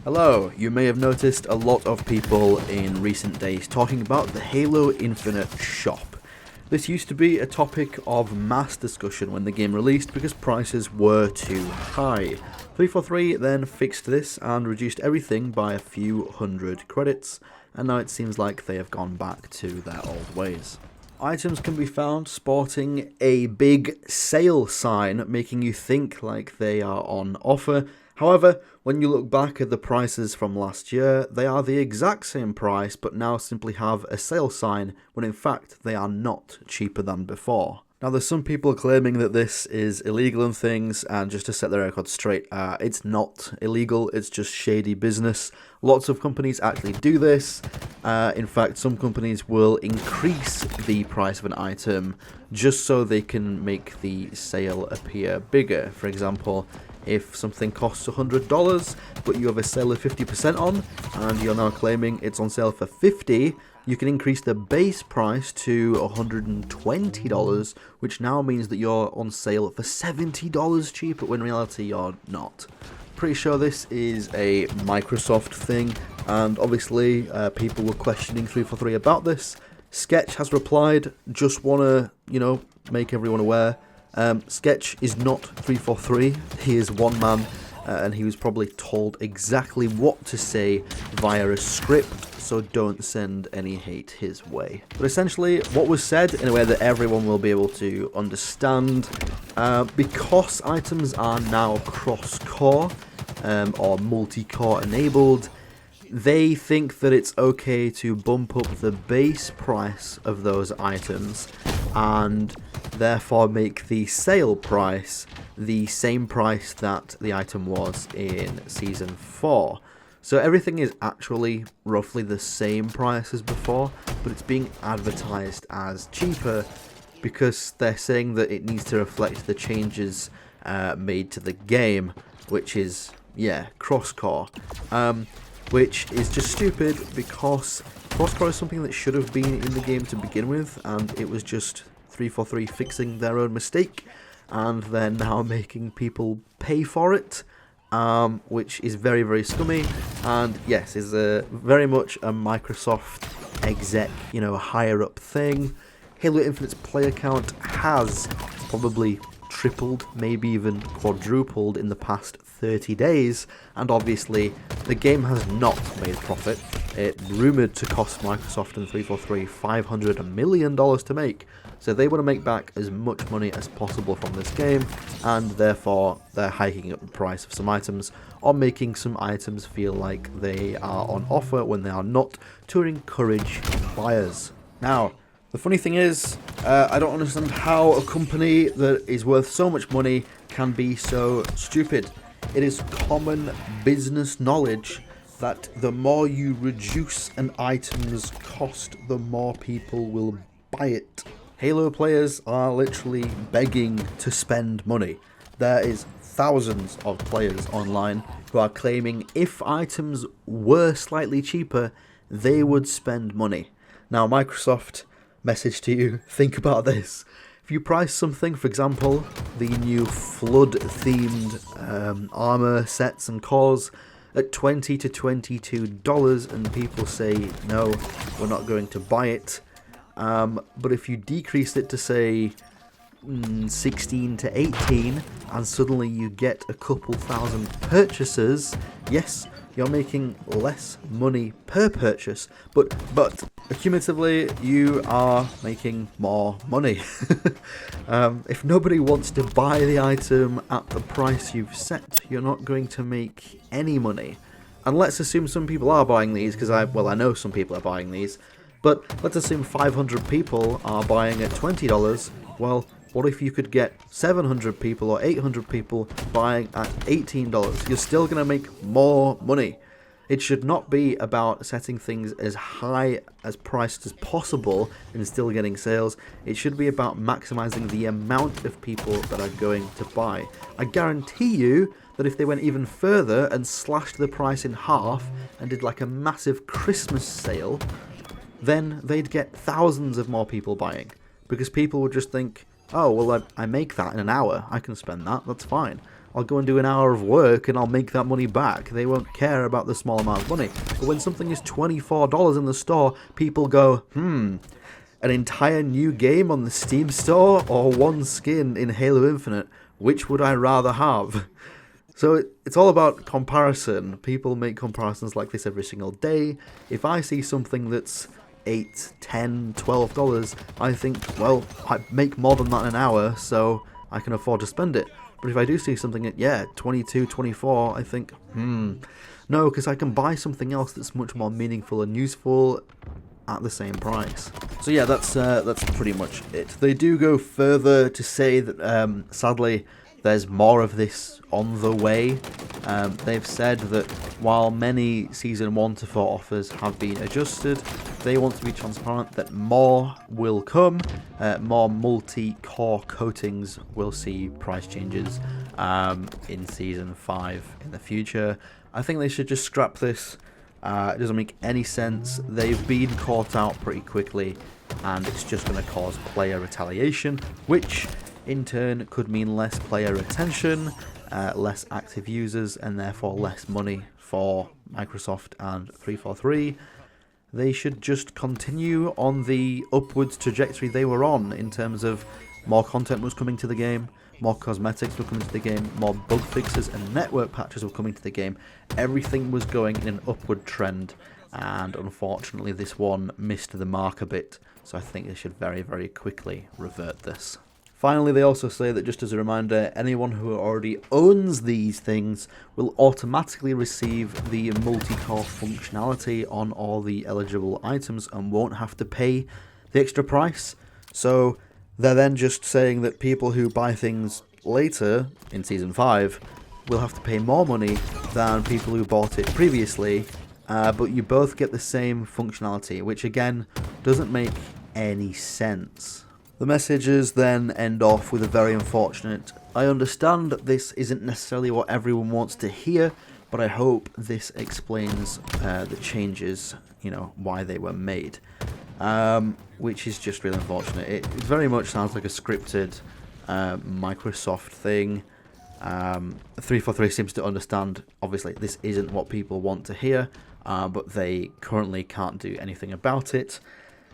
Hello, you may have noticed a lot of people in recent days talking about the Halo Infinite shop. This used to be a topic of mass discussion when the game released because prices were too high. 343 then fixed this and reduced everything by a few hundred credits, and now it seems like they have gone back to their old ways. Items can be found sporting a big sale sign, making you think like they are on offer. However, when you look back at the prices from last year, they are the exact same price but now simply have a sale sign when in fact they are not cheaper than before. Now there's some people claiming that this is illegal and things, and just to set the record straight, it's not illegal, it's just shady business. Lots of companies actually do this. In fact, some companies will increase the price of an item just so they can make the sale appear bigger. For example, if something costs $100 but you have a sale of 50% on and you're now claiming it's on sale for $50, you can increase the base price to $120, which now means that you're on sale for $70 cheaper when in reality you're not. Pretty sure this is a Microsoft thing, and obviously people were questioning 343 about this. Sketch has replied, just wanna, make everyone aware. Sketch is not 343, he is one man, and he was probably told exactly what to say via a script, so don't send any hate his way. But essentially, what was said in a way that everyone will be able to understand, because items are now cross-core, or multi-core enabled, they think that it's okay to bump up the base price of those items and therefore make the sale price the same price that the item was in Season 4. So everything is actually roughly the same price as before, but it's being advertised as cheaper because they're saying that it needs to reflect the changes made to the game, which is, cross-core. Which is just stupid because cross-core is something that should have been in the game to begin with, and it was just 343 fixing their own mistake, and they're now making people pay for it, which is very, very scummy, and yes, is very much a Microsoft exec, higher up thing. Halo Infinite's player count has probably tripled, maybe even quadrupled in the past 30 days, and obviously the game has not made profit. It rumoured to cost Microsoft and 343 $500 million to make, so they want to make back as much money as possible from this game, and therefore they're hiking up the price of some items, or making some items feel like they are on offer when they are not, to encourage buyers. Now, the funny thing is, I don't understand how a company that is worth so much money can be so stupid. It is common business knowledge that the more you reduce an item's cost, the more people will buy it. Halo players are literally begging to spend money. There is thousands of players online who are claiming if items were slightly cheaper, they would spend money. Now, Microsoft, message to you, think about this. If you price something, for example, the new Flood-themed armor sets and cores at $20 to $22, and people say, no, we're not going to buy it. But if you decrease it to, say, 16 to 18, and suddenly you get a couple thousand purchasers, yes, you're making less money per purchase, but accumulatively you are making more money. If nobody wants to buy the item at the price you've set, you're not going to make any money. And let's assume some people are buying these, because I know some people are buying these, but let's assume 500 people are buying at $20. Well, what if you could get 700 people or 800 people buying at $18? You're still going to make more money. It should not be about setting things as high as priced as possible and still getting sales. It should be about maximizing the amount of people that are going to buy. I guarantee you that if they went even further and slashed the price in half and did like a massive Christmas sale, then they'd get thousands of more people buying. Because people would just think, oh, well, I make that in an hour. I can spend that. That's fine. I'll go and do an hour of work and I'll make that money back. They won't care about the small amount of money. But when something is $24 in the store, people go, an entire new game on the Steam store or one skin in Halo Infinite? Which would I rather have? So it's all about comparison. People make comparisons like this every single day. If I see something that's $8, $10, $12, I think, well, I make more than that in an hour, so I can afford to spend it. But if I do see something at, $22, $24, I think, no, because I can buy something else that's much more meaningful and useful at the same price. So yeah, that's pretty much it. They do go further to say that, sadly, there's more of this on the way. They've said that while many Season 1 to 4 offers have been adjusted, they want to be transparent that more will come. More multi-core coatings will see price changes in Season 5 in the future. I think they should just scrap this. It doesn't make any sense. They've been caught out pretty quickly, and it's just going to cause player retaliation, which in turn could mean less player retention, less active users, and therefore less money for Microsoft and 343. They should just continue on the upwards trajectory they were on, in terms of more content was coming to the game, more cosmetics were coming to the game, more bug fixes and network patches were coming to the game. Everything was going in an upward trend, and unfortunately this one missed the mark a bit, so I think they should very, very quickly revert this. Finally, they also say that, just as a reminder, anyone who already owns these things will automatically receive the multi-core functionality on all the eligible items and won't have to pay the extra price. So they're then just saying that people who buy things later, in Season 5, will have to pay more money than people who bought it previously, but you both get the same functionality, which again doesn't make any sense. The messages then end off with a very unfortunate, I understand that this isn't necessarily what everyone wants to hear, but I hope this explains the changes, why they were made. Which is just really unfortunate. It very much sounds like a scripted Microsoft thing. 343 seems to understand, obviously, this isn't what people want to hear, but they currently can't do anything about it.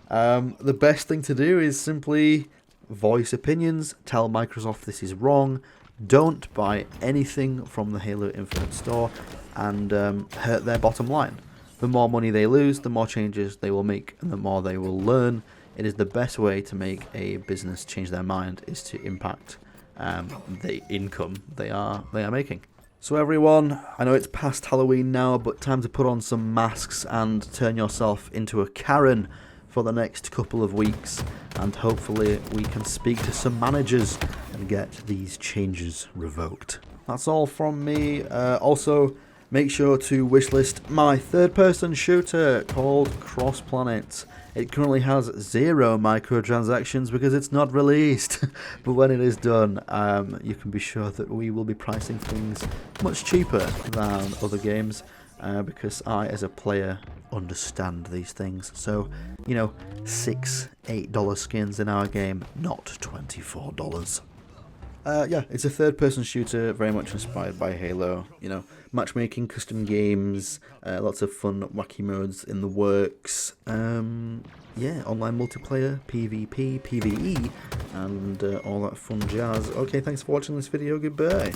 The best thing to do is simply voice opinions, tell Microsoft this is wrong, don't buy anything from the Halo Infinite store, and hurt their bottom line. The more money they lose, the more changes they will make, and the more they will learn. It is the best way to make a business change their mind, is to impact the income they are making. So everyone, I know it's past Halloween now, but time to put on some masks and turn yourself into a Karen for the next couple of weeks, and hopefully we can speak to some managers and get these changes revoked. That's all from me. Also, make sure to wishlist my third-person shooter called Cross Planet. It currently has 0 microtransactions because it's not released, but when it is done, you can be sure that we will be pricing things much cheaper than other games, because I, as a player, understand these things. So, $6, $8 skins in our game, not $24. Yeah, it's a third-person shooter, very much inspired by Halo. Matchmaking, custom games, lots of fun, wacky modes in the works. Yeah, online multiplayer, PvP, PvE, and all that fun jazz. Okay, thanks for watching this video. Goodbye.